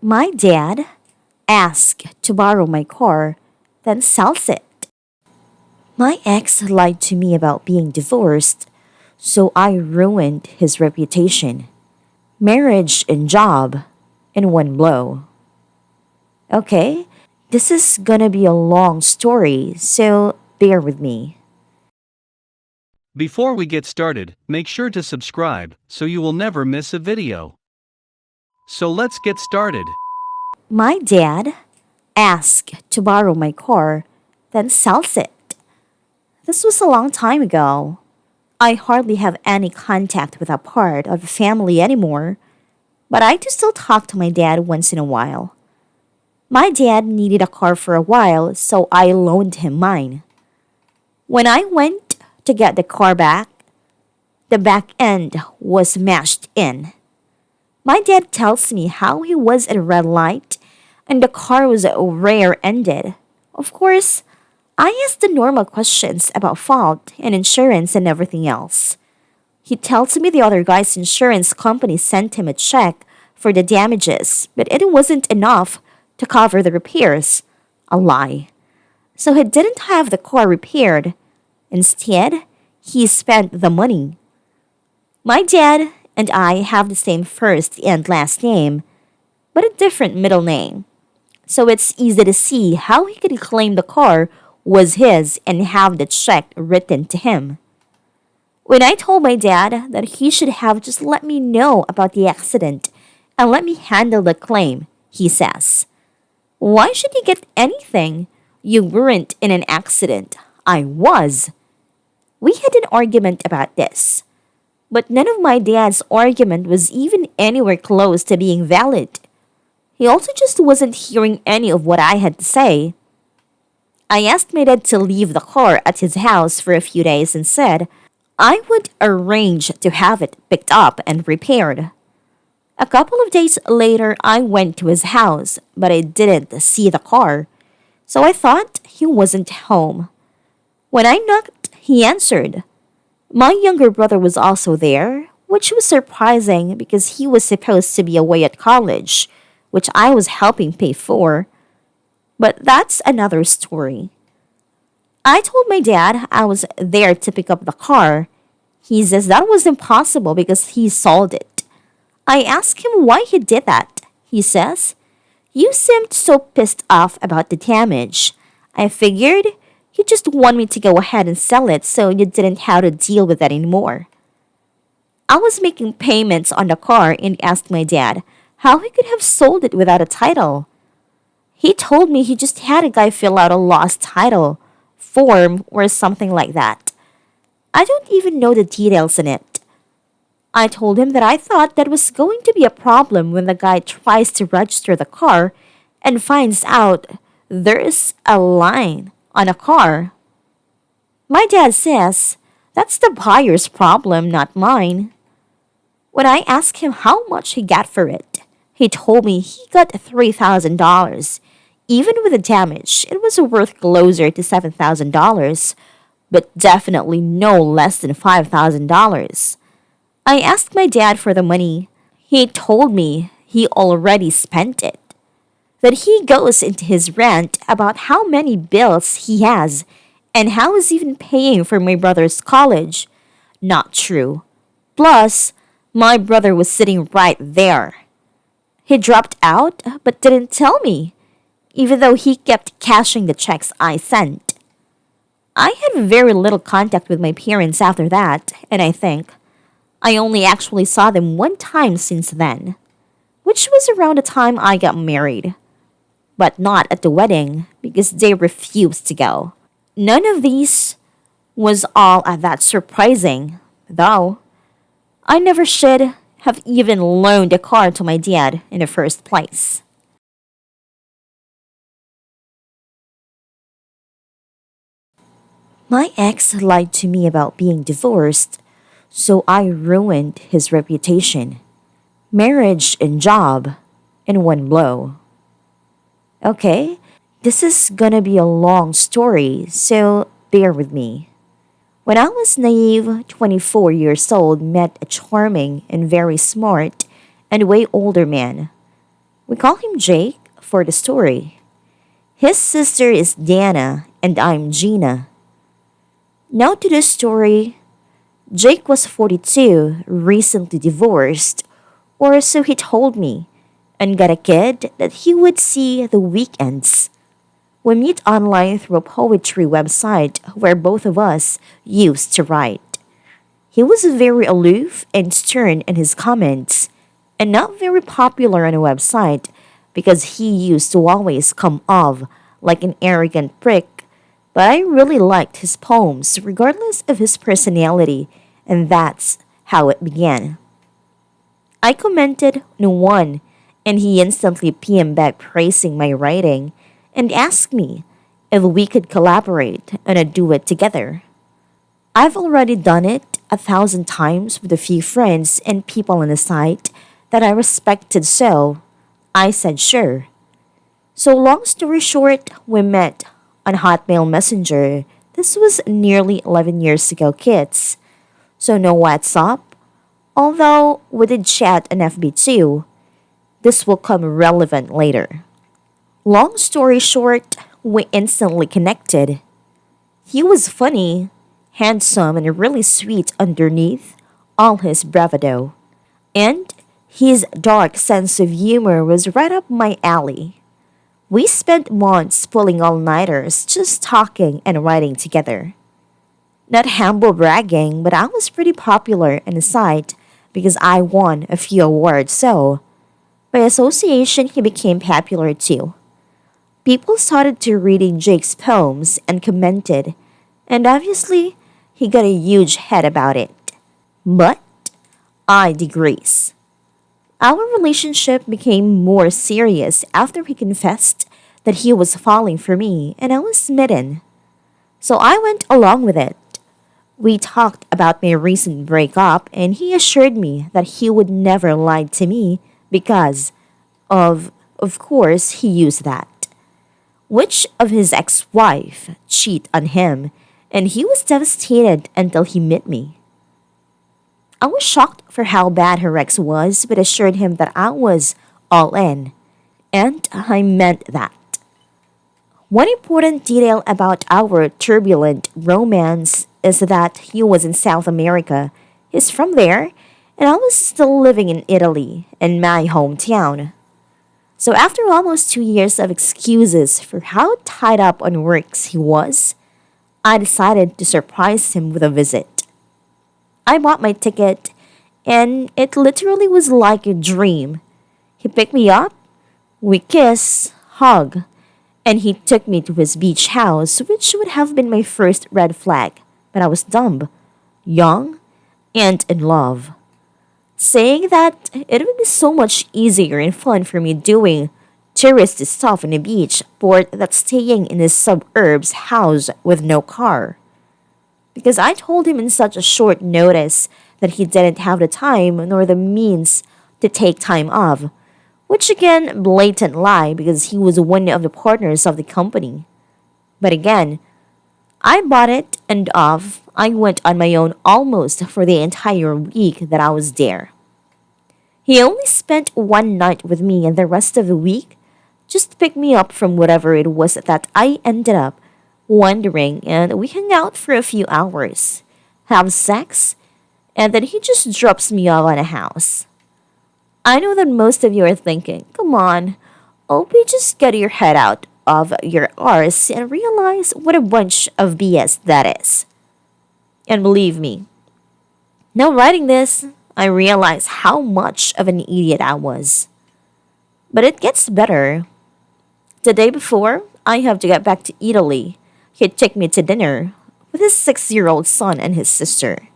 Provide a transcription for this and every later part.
My dad asked to borrow my car, then sells it. My ex lied to me about being divorced, so I ruined his reputation, marriage, and job in one blow. Okay, this is gonna be a long story, so bear with me. Before we get started, make sure to subscribe so you will never miss a video. So let's get started. My dad asked to borrow my car, then sells it. This was a long time ago. I hardly have any contact with that part of the family anymore, but I do still talk to my dad once in a while. My dad needed a car for a while, so I loaned him mine. When I went to get the car back, the back end was smashed in. My dad tells me how he was at a red light and the car was rear ended. Of course, I asked the normal questions about fault and insurance and everything else. He tells me the other guy's insurance company sent him a check for the damages, but it wasn't enough to cover the repairs. A lie. So he didn't have the car repaired. Instead, he spent the money. My dad and I have the same first and last name, but a different middle name. So it's easy to see how he could claim the car was his and have the check written to him. When I told my dad that he should have just let me know about the accident and let me handle the claim, he says, "Why should you get anything? You weren't in an accident. I was." We had an argument about this, but none of my dad's argument was even anywhere close to being valid. He also just wasn't hearing any of what I had to say. I asked my dad to leave the car at his house for a few days and said I would arrange to have it picked up and repaired. A couple of days later, I went to his house, but I didn't see the car, so I thought he wasn't home. When I knocked, he answered. My younger brother was also there, which was surprising because he was supposed to be away at college, which I was helping pay for. But that's another story. I told my dad I was there to pick up the car. He says that was impossible because he sold it. I asked him why he did that. He says, "You seemed so pissed off about the damage. I figured you just want me to go ahead and sell it so you didn't have to deal with that anymore." I was making payments on the car and asked my dad how he could have sold it without a title. He told me he just had a guy fill out a lost title form or something like that. I don't even know the details in it. I told him that I thought that was going to be a problem when the guy tries to register the car and finds out there's a line on a car. My dad says that's the buyer's problem, not mine. When I asked him how much he got for it, he told me he got $3,000. Even with the damage, it was worth closer to $7,000, but definitely no less than $5,000. I asked my dad for the money. He told me he already spent it. That he goes into his rant about how many bills he has and how he's even paying for my brother's college. Not true. Plus, my brother was sitting right there. He dropped out but didn't tell me, even though he kept cashing the checks I sent. I had very little contact with my parents after that, and I think I only actually saw them one time since then, which was around the time I got married. But not at the wedding because they refused to go. None of these was all that surprising, though. I never should have even loaned a car to my dad in the first place. My ex lied to me about being divorced, so I ruined his reputation, marriage, and job in one blow. Okay, this is gonna be a long story, so bear with me. When I was naive, 24 years old, met a charming and very smart and way older man. We call him Jake for the story. His sister is Dana and I'm Gina. Now to the story. Jake was 42, recently divorced, or so he told me, and got a kid that he would see the weekends. We meet online through a poetry website where both of us used to write. He was very aloof and stern in his comments, and not very popular on a website because he used to always come off like an arrogant prick. But I really liked his poems regardless of his personality, and that's how it began. I commented on one, and he instantly PM'd back praising my writing and asked me if we could collaborate and do it together. I've already done it 1,000 times with a few friends and people on the site that I respected, so I said sure. So, long story short, we met on Hotmail Messenger. This was nearly 11 years ago, kids. So, no WhatsApp. Although we did chat on FB too, this will come relevant later. Long story short, we instantly connected. He was funny, handsome, and really sweet underneath all his bravado. And his dark sense of humor was right up my alley. We spent months pulling all nighters just talking and writing together. Not humble bragging, but I was pretty popular in the site because I won a few awards, so by association, he became popular too. People started to reading Jake's poems and commented, and obviously, he got a huge head about it. But I digress. Our relationship became more serious after he confessed that he was falling for me and I was smitten. So I went along with it. We talked about my recent breakup and he assured me that he would never lie to me because of course he used that. Which of his ex-wife cheat on him and he was devastated until he met me. I was shocked for how bad her ex was, but assured him that I was all in. And I meant that. One important detail about our turbulent romance is that he was in South America. He's from there, and I was still living in Italy, in my hometown. So after almost 2 years of excuses for how tied up on works he was, I decided to surprise him with a visit. I bought my ticket, and it literally was like a dream. He picked me up, we kissed, hug, and he took me to his beach house, which would have been my first red flag, but I was dumb, young, and in love. Saying that it would be so much easier and fun for me doing touristy stuff on the beach port than staying in his suburbs house with no car. Because I told him in such a short notice that he didn't have the time nor the means to take time off, which again, blatant lie because he was one of the partners of the company. But again, I bought it and off. I went on my own almost for the entire week that I was there. He only spent one night with me and the rest of the week just picked me up from whatever it was that I ended up wandering and we hung out for a few hours, have sex, and then he just drops me off on a house. I know that most of you are thinking, come on, Opie, just get your head out of your arse and realize what a bunch of BS that is. And believe me, now writing this, I realize how much of an idiot I was. But it gets better. The day before, I have to get back to Italy. He'd take me to dinner with his 6-year-old son and his sister.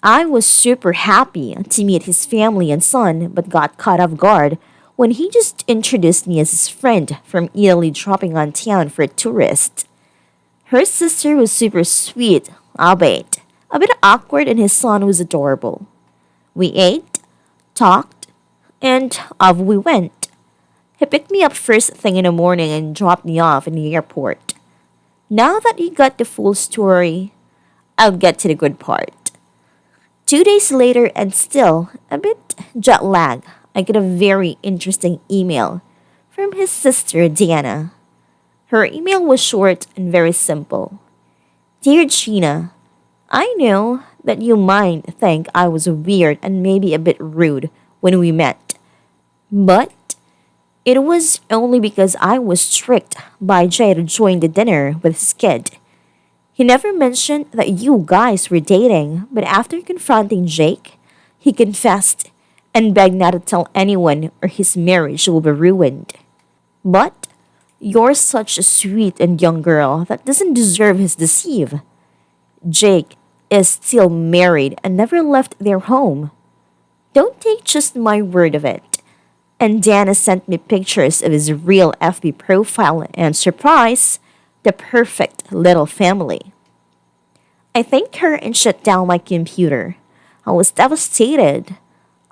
I was super happy to meet his family and son, but got caught off guard when he just introduced me as his friend from Italy dropping on town for a tourist. Her sister was super sweet, albeit a bit awkward, and his son was adorable. We ate, talked, and off we went. He picked me up first thing in the morning and dropped me off in the airport. Now that you got the full story, I'll get to the good part. 2 days later and still a bit jet lag, I got a very interesting email from his sister Diana. Her email was short and very simple. Dear Gina, I know that you might think I was weird and maybe a bit rude when we met, but it was only because I was tricked by Jay to join the dinner with his kid. He never mentioned that you guys were dating, but after confronting Jake, he confessed and begged not to tell anyone or his marriage will be ruined. But you're such a sweet and young girl that doesn't deserve his deceive. Jake is still married and never left their home. Don't take just my word of it. And Dana sent me pictures of his real FB profile and surprise, the perfect little family. I thanked her and shut down my computer. I was devastated.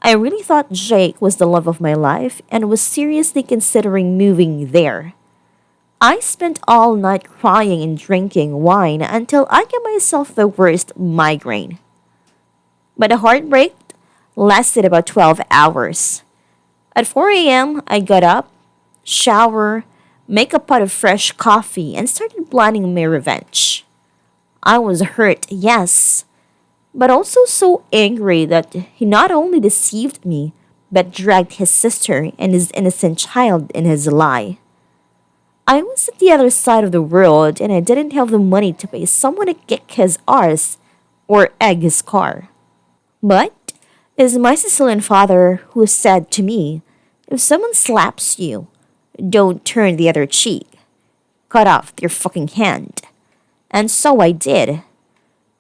I really thought Jake was the love of my life and was seriously considering moving there. I spent all night crying and drinking wine until I gave myself the worst migraine. But the heartbreak lasted about 12 hours. At 4 a.m., I got up, shower, make a pot of fresh coffee, and started planning my revenge. I was hurt, yes, but also so angry that he not only deceived me, but dragged his sister and his innocent child in his lie. I was at the other side of the world and I didn't have the money to pay someone to kick his arse or egg his car. But it is my Sicilian father who said to me, if someone slaps you, don't turn the other cheek. Cut off their fucking hand. And so I did.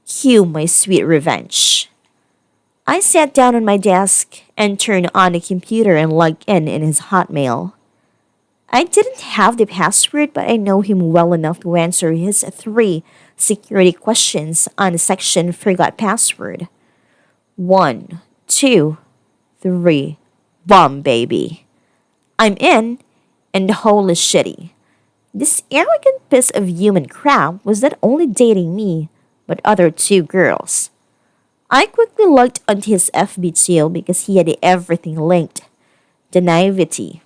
Cue my sweet revenge. I sat down on my desk and turned on the computer and logged in his Hotmail. I didn't have the password, but I know him well enough to answer his three security questions on the section Forgot Password. 1, 2, 3. Bomb, baby. I'm in, and the hole is shitty. This arrogant piece of human crap was not only dating me, but other two girls. I quickly logged onto his FB too because he had everything linked. The naivety.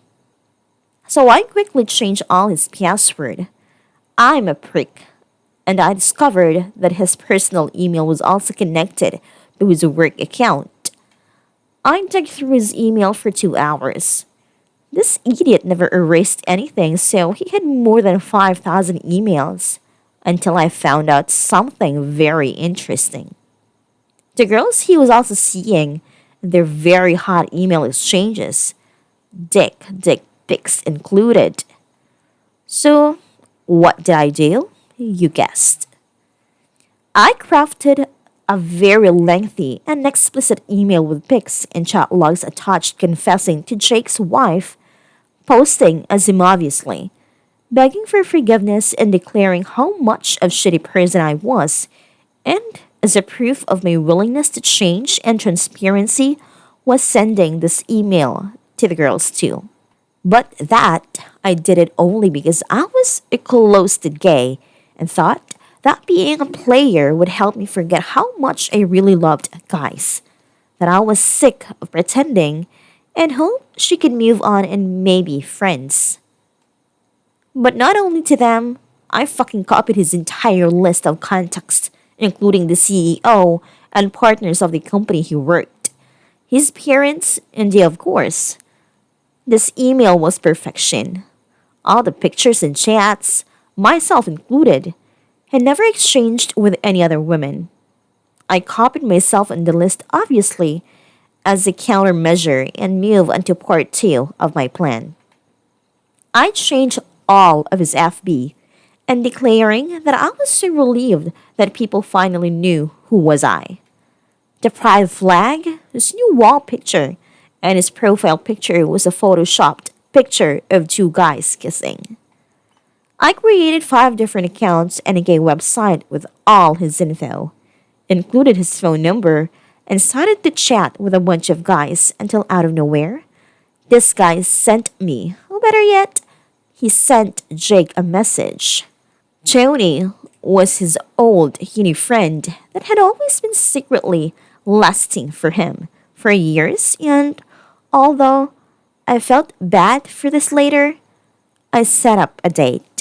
So I quickly changed all his password. I'm a prick. And I discovered that his personal email was also connected to his work account. I dug through his email for 2 hours. This idiot never erased anything, so he had more than 5,000 emails until I found out something very interesting. The girls he was also seeing in their very hot email exchanges, dick pics included. So, what did I do? You guessed. I crafted a very lengthy and explicit email with pics and chat logs attached confessing to Jake's wife, posting as him obviously, begging for forgiveness and declaring how much of shitty person I was, and as a proof of my willingness to change and transparency, was sending this email to the girls too. But that I did it only because I was a closeted gay and thought that being a player would help me forget how much I really loved guys. That I was sick of pretending and hoped she could move on and maybe friends. But not only to them, I fucking copied his entire list of contacts, including the CEO and partners of the company he worked. His parents, and they, of course. This email was perfection. All the pictures and chats, myself included, had never exchanged with any other women. I copied myself on the list, obviously, as a countermeasure and moved on to part 2 of my plan. I changed all of his FB and declaring that I was so relieved that people finally knew who was I. The pride flag, his new wall picture, and his profile picture was a photoshopped picture of two guys kissing. I created 5 different accounts and a gay website with all his info, included his phone number, and started to chat with a bunch of guys until out of nowhere, this guy sent me, or better yet, he sent Jake a message. Tony was his old uni friend that had always been secretly lusting for him for years and Although I felt bad for this later, I set up a date.